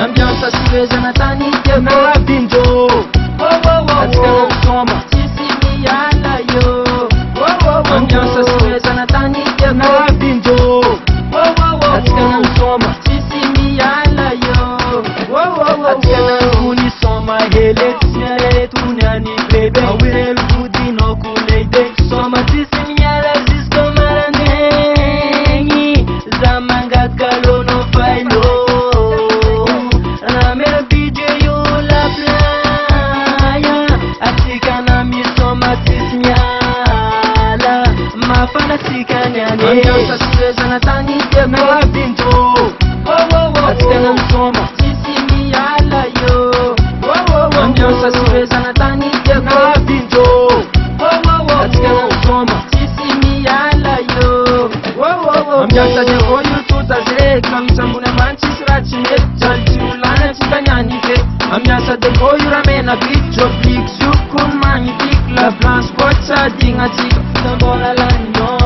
ambiance siwezana tani na binjo atikana msoma sisi miala yo ambiance siwezana tani na binjo atikana msoma sisi miala yo atikana kuni soma hele sinyale tunyani bebe awire lugudi no kuleide soma sisi miala zisko marandengi zamanga kalo no failo ambiance siwezana tani na binjo atikana msoma sisi miala yo ambiance siwezana tani na binjo atikana msoma sisi miala yo ambiance jekoyu tutaze kamsambuna manchi sirachine jalchulana chikanyanife ambiance dekoyu ramena bicho bliksu kun magnifique la blanche kocha dinga chik tambona lanyo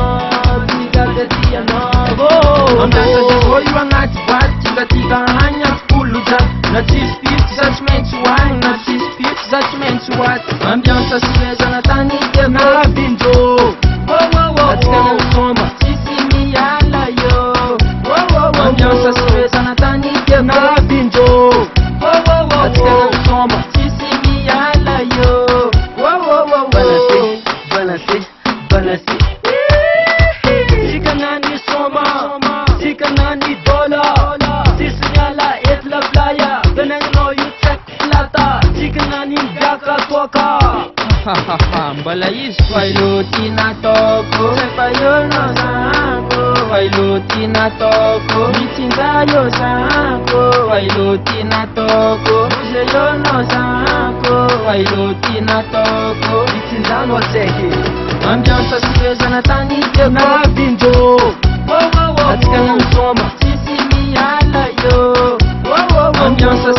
ambiance jekoyu angati bat chikatika hanya kuluja na chispit judgment one na chispit judgment what ambiance siwezana tani na binjo atikana msoma sisi miala yo ambiance siwezana tani na binjo atikana msoma sisi miala yo balance sikanani soma sikanani dola sisinyala etla playa benengno yutek plata sikanani gaka toka mbalayis failutina toko sepayono sango failutina toko mitsindayo sango failutina toko museyono sango failutina toko mitsindano sehi ambiance siwezana tani na binjo atikana msoma sisi miala yo ambiance